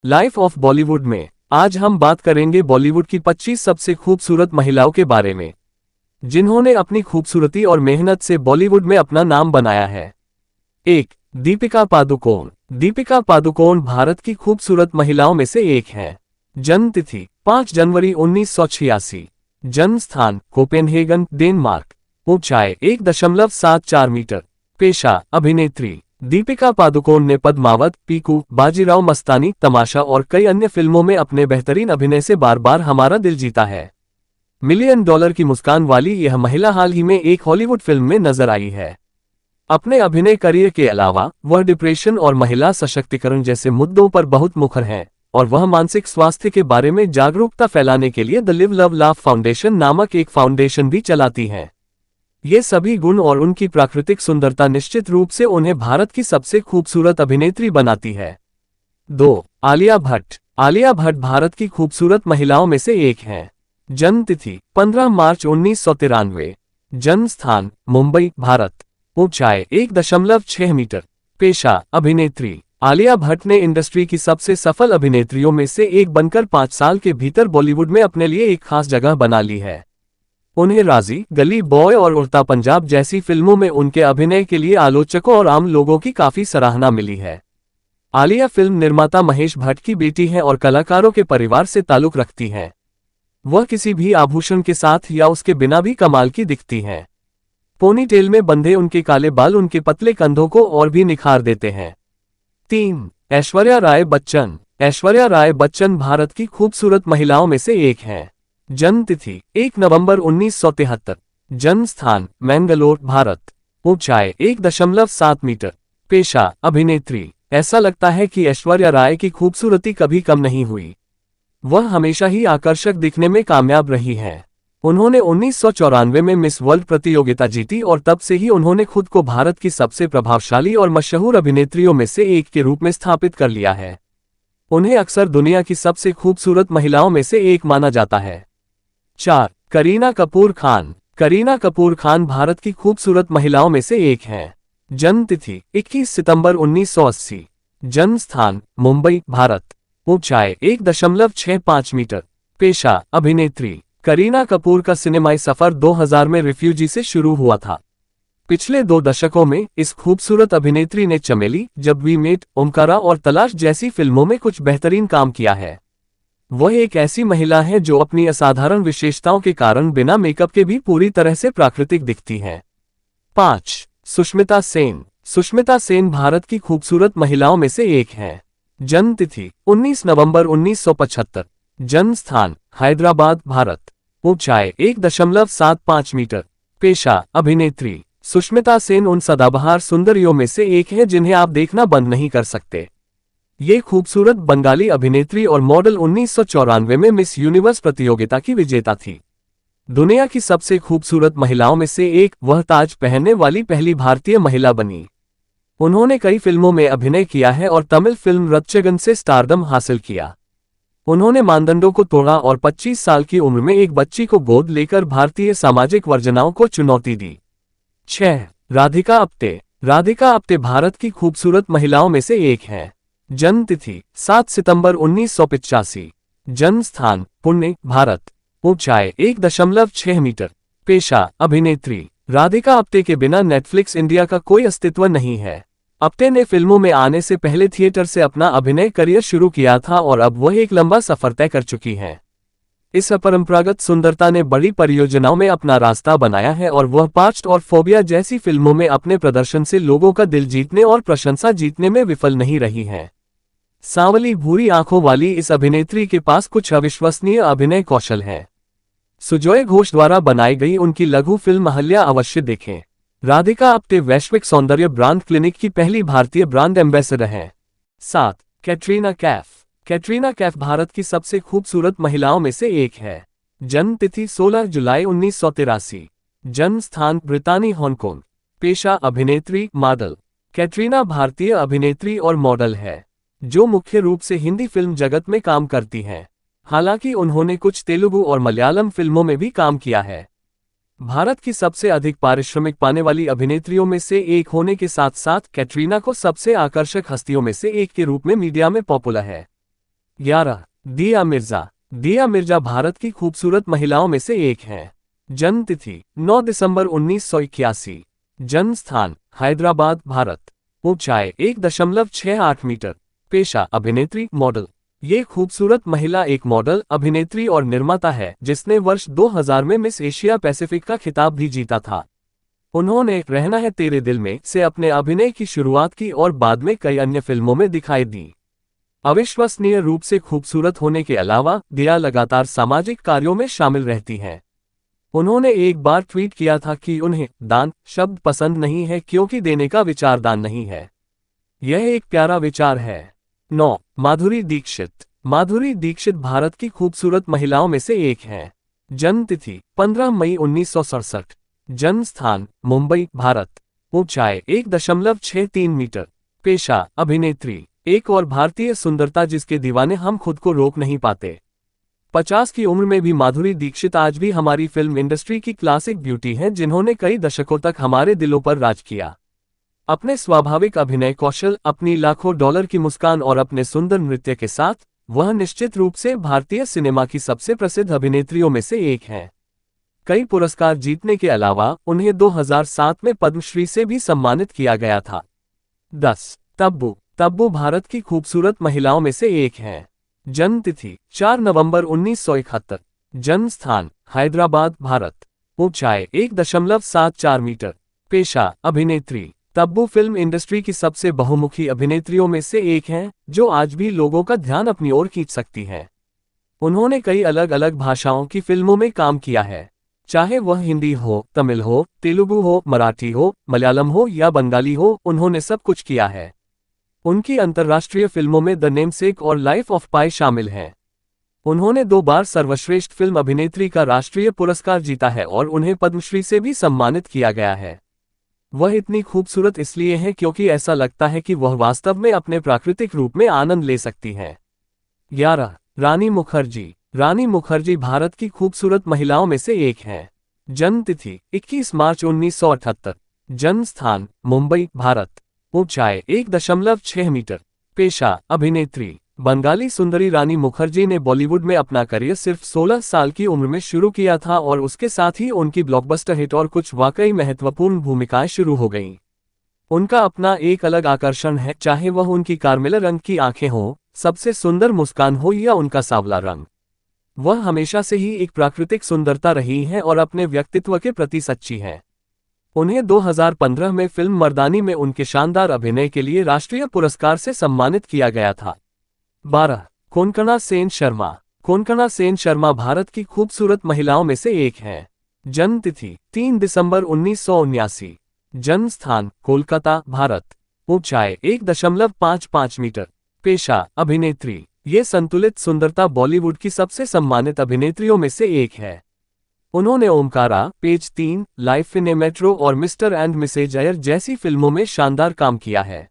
Life of Bollywood में आज हम बात करेंगे बॉलीवुड की 25 सबसे खूबसूरत महिलाओं के बारे में, जिन्होंने अपनी खूबसूरती और मेहनत से बॉलीवुड में अपना नाम बनाया है। 1. दीपिका पादुकोण। दीपिका पादुकोण भारत की खूबसूरत महिलाओं में से एक हैं। जन्म तिथि 5 जनवरी 1986। जन्म स्थान कोपेनहेगन, डेनमार्क। ऊंचाई 1.74 मीटर। पेशा अभिनेत्री। दीपिका पादुकोण ने पद्मावत, पीकू, बाजीराव मस्तानी, तमाशा और कई अन्य फिल्मों में अपने बेहतरीन अभिनय से बार बार हमारा दिल जीता है। $1 मिलियन की मुस्कान वाली यह महिला हाल ही में एक हॉलीवुड फिल्म में नजर आई है। अपने अभिनय करियर के अलावा वह डिप्रेशन और महिला सशक्तिकरण जैसे मुद्दों पर बहुत मुखर हैं और वह मानसिक स्वास्थ्य के बारे में जागरूकता फैलाने के लिए the live love laugh foundation नामक एक फाउंडेशन भी चलाती हैं। ये सभी गुण और उनकी प्राकृतिक सुंदरता निश्चित रूप से उन्हें भारत की सबसे खूबसूरत अभिनेत्री बनाती है। 2. आलिया भट्ट। आलिया भट्ट भारत की खूबसूरत महिलाओं में से एक हैं। जन्म तिथि 15 मार्च 1993। जन्म स्थान मुंबई, भारत। ऊंचाई 1.6 मीटर। पेशा अभिनेत्री। आलिया भट्ट ने इंडस्ट्री की सबसे सफल अभिनेत्रियों में से एक बनकर 5 साल के भीतर बॉलीवुड में अपने लिए एक खास जगह बना ली है। उन्हें राजी, गली बॉय और उड़ता पंजाब जैसी फिल्मों में उनके अभिनय के लिए आलोचकों और आम लोगों की काफी सराहना मिली है। आलिया फिल्म निर्माता महेश भट्ट की बेटी है और कलाकारों के परिवार से ताल्लुक रखती हैं। वह किसी भी आभूषण के साथ या उसके बिना भी कमाल की दिखती हैं। पोनीटेल में बंधे उनके काले बाल उनके पतले कंधों को और भी निखार देते हैं। 3. ऐश्वर्या राय बच्चन। ऐश्वर्या राय बच्चन भारत की खूबसूरत महिलाओं में से एक हैं। जन्म तिथि 1 नवंबर 1973। जन्म स्थान मैंगलोर, भारत। ऊंचाई 1.7 मीटर। पेशा अभिनेत्री। ऐसा लगता है कि ऐश्वर्या राय की खूबसूरती कभी कम नहीं हुई। वह हमेशा ही आकर्षक दिखने में कामयाब रही हैं। उन्होंने 1994 में मिस वर्ल्ड प्रतियोगिता जीती और तब से ही उन्होंने खुद को भारत की सबसे प्रभावशाली और मशहूर अभिनेत्रियों में से एक के रूप में स्थापित कर लिया है। उन्हें अक्सर दुनिया की सबसे खूबसूरत महिलाओं में से एक माना जाता है। 4. करीना कपूर खान। करीना कपूर खान भारत की खूबसूरत महिलाओं में से एक हैं। जन्म तिथि 21 सितंबर 1980। जन्म स्थान मुंबई, भारत। ऊंचाई 1.65 मीटर। पेशा अभिनेत्री। करीना कपूर का सिनेमाई सफर 2000 में रिफ्यूजी से शुरू हुआ था। पिछले 2 दशकों में इस खूबसूरत अभिनेत्री ने चमेली, जब वी मेट, ओमकारा और तलाश जैसी फिल्मों में कुछ बेहतरीन काम किया है। वह एक ऐसी महिला है जो अपनी असाधारण विशेषताओं के कारण बिना मेकअप के भी पूरी तरह से प्राकृतिक दिखती हैं। 5. सुष्मिता सेन। सुष्मिता सेन भारत की खूबसूरत महिलाओं में से एक हैं। जन्म तिथि 19 नवंबर 1975। जन्म स्थान हैदराबाद, भारत। ऊंचाई 1.75 मीटर। पेशा अभिनेत्री। सुष्मिता सेन उन सदाबहार सुंदरियों में से एक है जिन्हें आप देखना बंद नहीं कर सकते। ये खूबसूरत बंगाली अभिनेत्री और मॉडल 1994 में मिस यूनिवर्स प्रतियोगिता की विजेता थी। दुनिया की सबसे खूबसूरत महिलाओं में से एक, वह ताज पहनने वाली पहली भारतीय महिला बनी। उन्होंने कई फिल्मों में अभिनय किया है और तमिल फिल्म रत्चगन से स्टारडम हासिल किया। उन्होंने मानदंडों को तोड़ा और 25 साल की उम्र में एक बच्ची को गोद लेकर भारतीय सामाजिक वर्जनाओं को चुनौती दी। 6. राधिका आप्टे। राधिका आप्टे भारत की खूबसूरत महिलाओं में से एक हैं। जन्म तिथि 7 सितंबर 1985। जन्म स्थान पुणे, भारत। ऊंचाई 1.6 मीटर। पेशा अभिनेत्री। राधिका आप्टे के बिना नेटफ्लिक्स इंडिया का कोई अस्तित्व नहीं है। आप्टे ने फिल्मों में आने से पहले थिएटर से अपना अभिनय करियर शुरू किया था और अब वह एक लंबा सफर तय कर चुकी हैं। इस अपरंपरागत सुंदरता ने बड़ी परियोजनाओं में अपना रास्ता बनाया है और वह पास्ट और फोबिया जैसी फिल्मों में अपने प्रदर्शन से लोगों का दिल जीतने और प्रशंसा जीतने में विफल नहीं रही हैं। सांवली भूरी आंखों वाली इस अभिनेत्री के पास कुछ अविश्वसनीय अभिनय कौशल है। सुजॉय घोष द्वारा बनाई गई उनकी लघु फिल्म अहल्या अवश्य देखें। राधिका आप्टे वैश्विक सौंदर्य ब्रांड क्लिनिक की पहली भारतीय ब्रांड एम्बेसडर हैं। 7. कैटरीना कैफ। कैटरीना कैफ भारत की सबसे खूबसूरत महिलाओं में से एक है। जन्म तिथि 16 जुलाई 1983। जन्म स्थान ब्रितानी, हांगकांग। पेशा अभिनेत्री, मॉडल। कैटरीना भारतीय अभिनेत्री और मॉडल है जो मुख्य रूप से हिंदी फिल्म जगत में काम करती हैं। हालांकि उन्होंने कुछ तेलुगु और मलयालम फिल्मों में भी काम किया है। भारत की सबसे अधिक पारिश्रमिक पाने वाली अभिनेत्रियों में से एक होने के साथ साथ कैटरीना को सबसे आकर्षक हस्तियों में से एक के रूप में मीडिया में पॉपुलर है। 11 दिया मिर्जा। दिया मिर्जा भारत की खूबसूरत महिलाओं में से एक हैं। जन्म तिथि 9 दिसंबर 1981। जन्म स्थान हैदराबाद, भारत। ऊंचाई 1.68 मीटर। पेशा अभिनेत्री, मॉडल। ये खूबसूरत महिला एक मॉडल, अभिनेत्री और निर्माता है जिसने वर्ष 2000 में मिस एशिया पैसिफिक का खिताब भी जीता था। उन्होंने रहना है तेरे दिल में से अपने अभिनय की शुरुआत की और बाद में कई अन्य फिल्मों में दिखाई दी। अविश्वसनीय रूप से खूबसूरत होने के अलावा दिया लगातार सामाजिक कार्यों में शामिल रहती हैं। उन्होंने एक बार ट्वीट किया था कि उन्हें दान शब्द पसंद नहीं है क्योंकि देने का विचार दान नहीं है। यह एक प्यारा विचार है। 9 माधुरी दीक्षित। माधुरी दीक्षित भारत की खूबसूरत महिलाओं में से एक हैं। जन्म तिथि 15 मई 1967। जन्म स्थान मुंबई, भारत। ऊंचाई 1.63 मीटर। पेशा अभिनेत्री। एक और भारतीय सुंदरता जिसके दीवाने हम खुद को रोक नहीं पाते। 50 की उम्र में भी माधुरी दीक्षित आज भी हमारी फिल्म इंडस्ट्री की क्लासिक ब्यूटी हैं जिन्होंने कई दशकों तक हमारे दिलों पर राज किया। अपने स्वाभाविक अभिनय कौशल, अपनी लाखों डॉलर की मुस्कान और अपने सुंदर नृत्य के साथ वह निश्चित रूप से भारतीय सिनेमा की सबसे प्रसिद्ध अभिनेत्रियों में से एक हैं। कई पुरस्कार जीतने के अलावा उन्हें 2007 में पद्मश्री से भी सम्मानित किया गया था। 10 तब्बू। तब्बू भारत की खूबसूरत महिलाओं में से एक हैं। जन्म तिथि 4 नवंबर 1971। जन्म स्थान हैदराबाद, भारत। ऊंचाई 1.74 मीटर। पेशा अभिनेत्री। तब्बू फिल्म इंडस्ट्री की सबसे बहुमुखी अभिनेत्रियों में से एक हैं जो आज भी लोगों का ध्यान अपनी ओर खींच सकती हैं। उन्होंने कई अलग अलग भाषाओं की फिल्मों में काम किया है, चाहे वह हिंदी हो, तमिल हो, तेलुगु हो, मराठी हो, मलयालम हो या बंगाली हो, उन्होंने सब कुछ किया है। उनकी अंतर्राष्ट्रीय फिल्मों में द नेमसेक और लाइफ ऑफ पाई शामिल हैं। उन्होंने 2 बार सर्वश्रेष्ठ फिल्म अभिनेत्री का राष्ट्रीय पुरस्कार जीता है और उन्हें पद्मश्री से भी सम्मानित किया गया है। वह इतनी खूबसूरत इसलिए है क्योंकि ऐसा लगता है कि वह वास्तव में अपने प्राकृतिक रूप में आनंद ले सकती हैं। 11 रानी मुखर्जी। रानी मुखर्जी भारत की खूबसूरत महिलाओं में से एक हैं। जन्म तिथि 21 मार्च 1978। जन्म स्थान मुंबई, भारत। ऊंचाई 1.6 मीटर। पेशा अभिनेत्री। बंगाली सुंदरी रानी मुखर्जी ने बॉलीवुड में अपना करियर सिर्फ 16 साल की उम्र में शुरू किया था और उसके साथ ही उनकी ब्लॉकबस्टर हिट और कुछ वाकई महत्वपूर्ण भूमिकाएं शुरू हो गईं। उनका अपना एक अलग आकर्षण है, चाहे वह उनकी कार्मेला रंग की आंखें हों, सबसे सुंदर मुस्कान हो या उनका सांवला रंग। वह हमेशा से ही एक प्राकृतिक सुंदरता रही हैं और अपने व्यक्तित्व के प्रति सच्ची हैं। उन्हें 2015 में फिल्म मर्दानी में उनके शानदार अभिनय के लिए राष्ट्रीय पुरस्कार से सम्मानित किया गया था। 12 कोनकणा सेन शर्मा। कोनकणा सेन शर्मा भारत की खूबसूरत महिलाओं में से एक हैं। जन्म तिथि 3 दिसंबर 1979। जन्म स्थान कोलकाता, भारत। ऊंचाई 1.55 मीटर। पेशा अभिनेत्री। ये संतुलित सुंदरता बॉलीवुड की सबसे सम्मानित अभिनेत्रियों में से एक है। उन्होंने Omkara, page 3, life in A metro और मिस्टर एंड मिसेज अयर जैसी फिल्मों में शानदार काम किया है।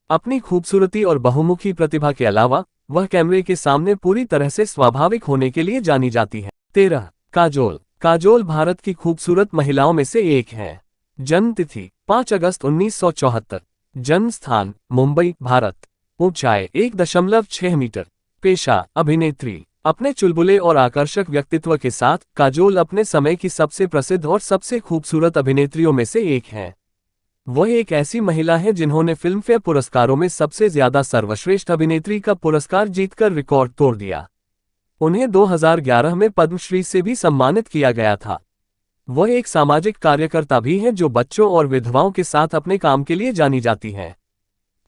अपनी खूबसूरती और बहुमुखी प्रतिभा के अलावा वह कैमरे के सामने पूरी तरह से स्वाभाविक होने के लिए जानी जाती है। 13 काजोल। काजोल भारत की खूबसूरत महिलाओं में से एक हैं। जन्म तिथि 5 अगस्त 1974। जन्म स्थान मुंबई, भारत। ऊंचाई 1.6 मीटर। पेशा अभिनेत्री। अपने चुलबुले और आकर्षक व्यक्तित्व के साथ काजोल अपने समय की सबसे प्रसिद्ध और सबसे खूबसूरत अभिनेत्रियों में से एक हैं। वह एक ऐसी महिला है जिन्होंने फिल्मफेयर पुरस्कारों में सबसे ज्यादा सर्वश्रेष्ठ अभिनेत्री का पुरस्कार जीतकर रिकॉर्ड तोड़ दिया। उन्हें 2011 में पद्मश्री से भी सम्मानित किया गया था। वह एक सामाजिक कार्यकर्ता भी हैं जो बच्चों और विधवाओं के साथ अपने काम के लिए जानी जाती हैं।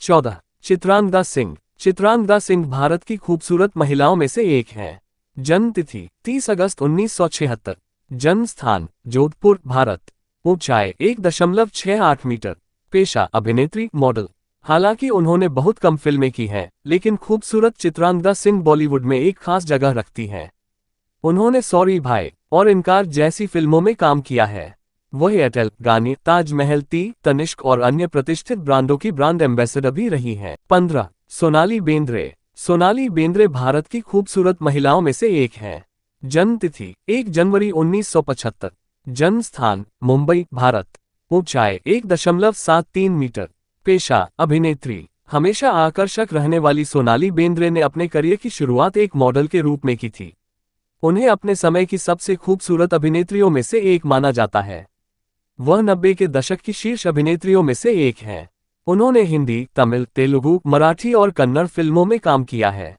14 चित्रांगदा सिंह। चित्रांगदा सिंह भारत की खूबसूरत महिलाओं में से एक हैं। जन्म तिथि 30 अगस्त 1976। जन्म स्थान जोधपुर, भारत। ऊंचाई 1.68 मीटर। पेशा अभिनेत्री, मॉडल। हालांकि उन्होंने बहुत कम फिल्में की हैं, लेकिन खूबसूरत चित्रांगदा सिंह बॉलीवुड में एक खास जगह रखती हैं। उन्होंने सॉरी भाई और इनकार जैसी फिल्मों में काम किया है। वह एयरटेल, गानी, ताजमहल, तनिष्क और अन्य प्रतिष्ठित ब्रांडों की ब्रांड एम्बेसडर भी रही हैं। 15 सोनाली बेंद्रे। सोनाली बेंद्रे भारत की खूबसूरत महिलाओं में से एक हैं। जन्म तिथि 1 जनवरी 1975। जन्म स्थान मुंबई, भारत। ऊंचाई 1.73 मीटर। पेशा अभिनेत्री। हमेशा आकर्षक रहने वाली सोनाली बेंद्रे ने अपने करियर की शुरुआत एक मॉडल के रूप में की थी। उन्हें अपने समय की सबसे खूबसूरत अभिनेत्रियों में से एक माना जाता है। वह 90 के दशक की शीर्ष अभिनेत्रियों में से एक हैं। उन्होंने हिंदी, तमिल, तेलुगु, मराठी और कन्नड़ फिल्मों में काम किया है।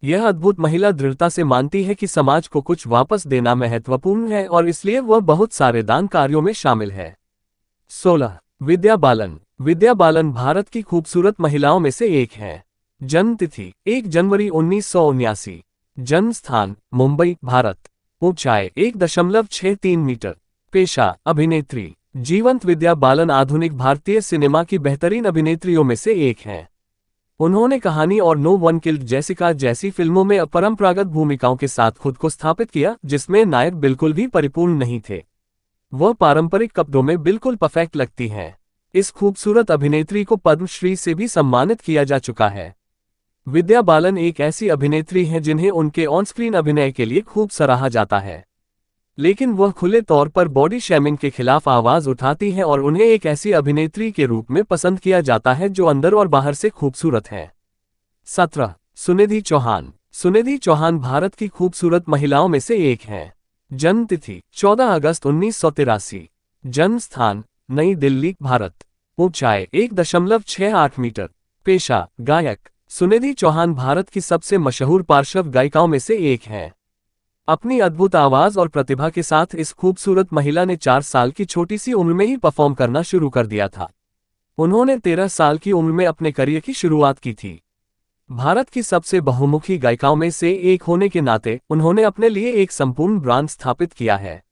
यह अद्भुत महिला दृढ़ता से मानती है कि समाज को कुछ वापस देना महत्वपूर्ण है और इसलिए वह बहुत सारे दान कार्यों में शामिल है। 16. विद्या बालन। विद्या बालन भारत की खूबसूरत महिलाओं में से एक हैं। जन्म तिथि 1 जनवरी 1979। जन्म स्थान मुंबई, भारत। ऊंचाई 1.63 मीटर। पेशा अभिनेत्री। जीवंत विद्या बालन आधुनिक भारतीय सिनेमा की बेहतरीन अभिनेत्रियों में से एक हैं। उन्होंने कहानी और नो वन किल्ड जेसिका जैसी फिल्मों में अपरंपरागत भूमिकाओं के साथ खुद को स्थापित किया, जिसमें नायक बिल्कुल भी परिपूर्ण नहीं थे। वह पारंपरिक कपड़ों में बिल्कुल परफेक्ट लगती हैं। इस खूबसूरत अभिनेत्री को पद्मश्री से भी सम्मानित किया जा चुका है। विद्या बालन एक ऐसी अभिनेत्री हैं जिन्हें उनके ऑन स्क्रीन अभिनय के लिए खूब सराहा जाता है, लेकिन वह खुले तौर पर बॉडी शेमिंग के खिलाफ आवाज उठाती हैं और उन्हें एक ऐसी अभिनेत्री के रूप में पसंद किया जाता है जो अंदर और बाहर से खूबसूरत है। 17. सुनिधि चौहान। सुनिधि चौहान भारत की खूबसूरत महिलाओं में से एक हैं। जन्म तिथि 14 अगस्त 1983। जन्म स्थान नई दिल्ली, भारत। ऊंचाई 1.68 मीटर। पेशा गायक। सुनिधि चौहान भारत की सबसे मशहूर पार्श्व गायिकाओं में से एक हैं। अपनी अद्भुत आवाज और प्रतिभा के साथ इस खूबसूरत महिला ने 4 साल की छोटी सी उम्र में ही परफॉर्म करना शुरू कर दिया था। उन्होंने 13 साल की उम्र में अपने करियर की शुरुआत की थी। भारत की सबसे बहुमुखी गायिकाओं में से एक होने के नाते उन्होंने अपने लिए एक संपूर्ण ब्रांड स्थापित किया है।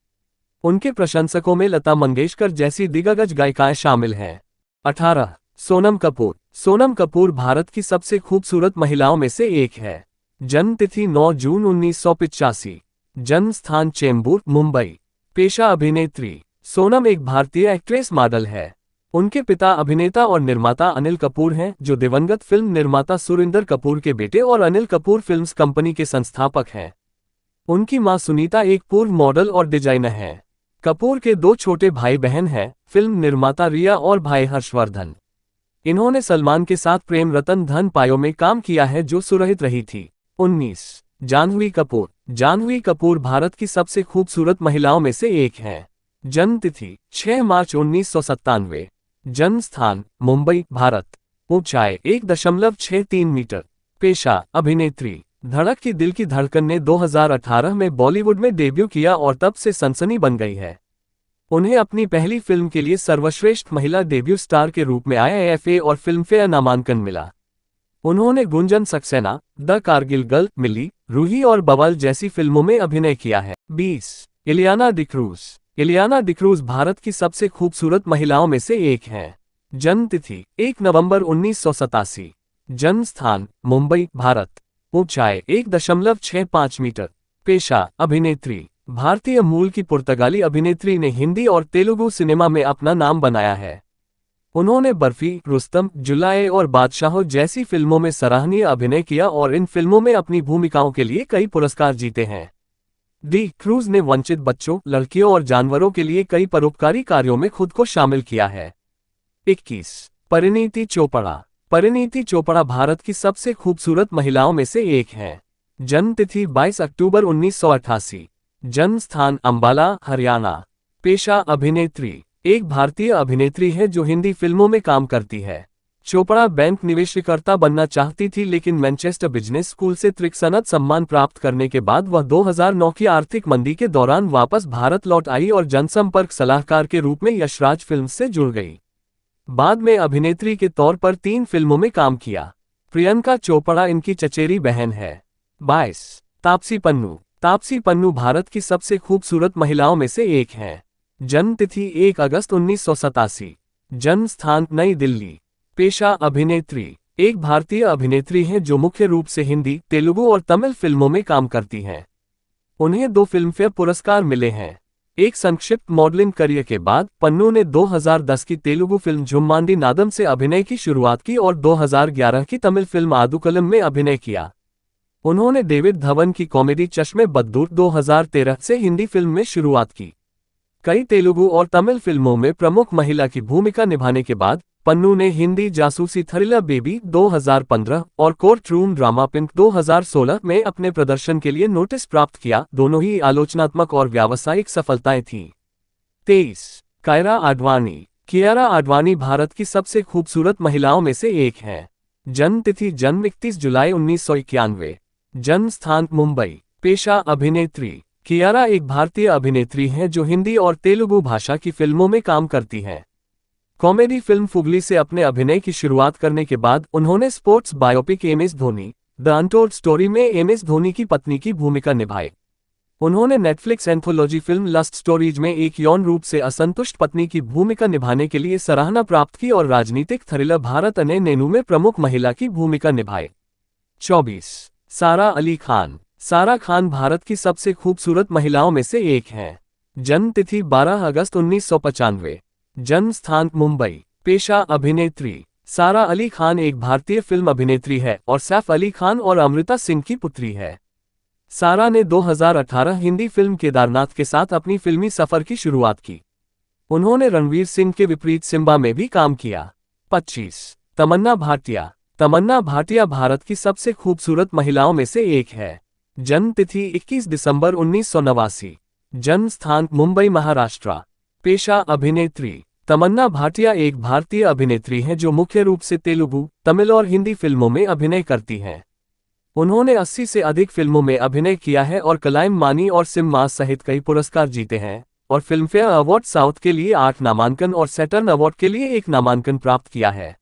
उनके प्रशंसकों में लता मंगेशकर जैसी दिग्गज गायिकाएं शामिल हैं। 18. सोनम कपूर। सोनम कपूर भारत की सबसे खूबसूरत महिलाओं में से एक है। जन्म तिथि 9 जून 1985। जन्म स्थान चेंबूर, मुंबई। पेशा अभिनेत्री। सोनम एक भारतीय एक्ट्रेस मॉडल है। उनके पिता अभिनेता और निर्माता अनिल कपूर हैं, जो दिवंगत फिल्म निर्माता सुरिंदर कपूर के बेटे और अनिल कपूर फिल्म्स कंपनी के संस्थापक हैं। उनकी मां सुनीता एक पूर्व मॉडल और डिजाइनर हैं। कपूर के 2 छोटे भाई बहन हैं, फिल्म निर्माता रिया और भाई हर्षवर्धन। इन्होंने सलमान के साथ प्रेम रतन धन पायो में काम किया है, जो सुरहित रही थी। 19. जाह्नवी कपूर। जाह्नवी कपूर भारत की सबसे खूबसूरत महिलाओं में से एक हैं। जन्म तिथि 6 मार्च 1997। जन्म स्थान मुंबई, भारत। ऊंचाई 1.63 मीटर। पेशा अभिनेत्री। धड़क की दिल की धड़कन ने 2018 में बॉलीवुड में डेब्यू किया और तब से सनसनी बन गई है। उन्हें अपनी पहली फिल्म के लिए सर्वश्रेष्ठ महिला डेब्यू स्टार के रूप में IIFA और फिल्मफेयर नामांकन मिला। उन्होंने गुंजन सक्सेना, द कारगिल गर्ल, मिली, रूही और बवाल जैसी फिल्मों में अभिनय किया है। 20. इलियाना डिक्रूज। इलियाना डिक्रूज भारत की सबसे खूबसूरत महिलाओं में से एक हैं। जन्म तिथि 1 नवंबर 1987। जन्म स्थान मुंबई, भारत। ऊंचाई 1.65 मीटर। पेशा अभिनेत्री। भारतीय मूल की पुर्तगाली अभिनेत्री ने हिंदी और तेलुगु सिनेमा में अपना नाम बनाया है। उन्होंने बर्फी, रुस्तम, जुलाए और बादशाहों जैसी फिल्मों में सराहनीय अभिनय किया और इन फिल्मों में अपनी भूमिकाओं के लिए कई पुरस्कार जीते हैं। डी क्रूज ने वंचित बच्चों, लड़कियों और जानवरों के लिए कई परोपकारी कार्यों में खुद को शामिल किया है। 21. परिणीति चोपड़ा। परिणीति चोपड़ा भारत की सबसे खूबसूरत महिलाओं में से एक हैं। जन्म तिथि 22 अक्टूबर 1988। जन्म स्थान अंबाला, हरियाणा। पेशा अभिनेत्री। एक भारतीय अभिनेत्री है जो हिंदी फिल्मों में काम करती है। चोपड़ा बैंक निवेशकर्ता बनना चाहती थी, लेकिन मैनचेस्टर बिजनेस स्कूल से त्रिक सम्मान प्राप्त करने के बाद वह 2009 की आर्थिक मंदी के दौरान वापस भारत लौट आई और जनसंपर्क सलाहकार के रूप में यशराज फिल्म्स से जुड़ गई। बाद में अभिनेत्री के तौर पर 3 फिल्मों में काम किया। प्रियंका चोपड़ा इनकी चचेरी बहन है। 22. तापसी पन्नू। तापसी पन्नू भारत की सबसे खूबसूरत महिलाओं में से एक हैं। जन्म तिथि 1 अगस्त 1987। जन्म स्थान नई दिल्ली। पेशा अभिनेत्री। एक भारतीय अभिनेत्री हैं जो मुख्य रूप से हिंदी, तेलुगु और तमिल फिल्मों में काम करती हैं। उन्हें 2 फिल्मफेयर पुरस्कार मिले हैं। एक संक्षिप्त मॉडलिंग करियर के बाद पन्नू ने 2010 की तेलुगु फिल्म झुम्मांडी नादम से अभिनय की शुरुआत की और 2011 की तमिल फिल्म आदुकलम में अभिनय किया। उन्होंने डेविड धवन की कॉमेडी चश्मे बद्दूर 2013 से हिंदी फिल्म में शुरुआत की। कई तेलुगु और तमिल फिल्मों में प्रमुख महिला की भूमिका निभाने के बाद पन्नू ने हिंदी जासूसी थ्रिलर बेबी 2015 और कोर्ट रूम ड्रामा पिंक 2016 में अपने प्रदर्शन के लिए नोटिस प्राप्त किया। दोनों ही आलोचनात्मक और व्यावसायिक सफलताएं थीं। 23। कायरा आडवाणी। कियारा आडवाणी भारत की सबसे खूबसूरत महिलाओं में से एक हैं। जन्म तिथि जन्म 31 जुलाई 1991। जन्म स्थान मुंबई। पेशा अभिनेत्री। कियारा एक भारतीय अभिनेत्री हैं जो हिंदी और तेलुगु भाषा की फिल्मों में काम करती हैं। कॉमेडी फिल्म फुगली से अपने अभिनय की शुरुआत करने के बाद उन्होंने sports biopic MS Dhoni the untold story में एमएस धोनी की पत्नी की भूमिका निभाई। उन्होंने Netflix anthology film lust stories में एक यौन रूप से असंतुष्ट पत्नी की भूमिका निभाने के लिए सराहना प्राप्त की और राजनीतिक थ्रिलर भारत अने नेनू में प्रमुख महिला की भूमिका निभाई। 24। सारा अली खान। सारा खान भारत की सबसे खूबसूरत महिलाओं में से एक हैं। जन्म तिथि 12 अगस्त 1995। जन्म स्थान मुंबई। पेशा अभिनेत्री। सारा अली खान एक भारतीय फिल्म अभिनेत्री है और सैफ अली खान और अमृता सिंह की पुत्री है। सारा ने 2018 हिंदी फिल्म केदारनाथ के साथ अपनी फिल्मी सफर की शुरुआत की। उन्होंने रणवीर सिंह के विपरीत सिम्बा में भी काम किया। 25। तमन्ना भाटिया। तमन्ना भाटिया भारत की सबसे खूबसूरत महिलाओं में से एक है। जन्म तिथि 21 दिसंबर 1989। जन्म स्थान मुंबई महाराष्ट्र। पेशा अभिनेत्री। तमन्ना भाटिया एक भारतीय अभिनेत्री हैं जो मुख्य रूप से तेलुगु, तमिल और हिंदी फिल्मों में अभिनय करती हैं। उन्होंने 80 से अधिक फिल्मों में अभिनय किया है और कलाइम मानी और सिम्मा सहित कई पुरस्कार जीते हैं और फिल्मफेयर अवार्ड साउथ के लिए 8 नामांकन और सैटर्न अवार्ड के लिए 1 नामांकन प्राप्त किया है।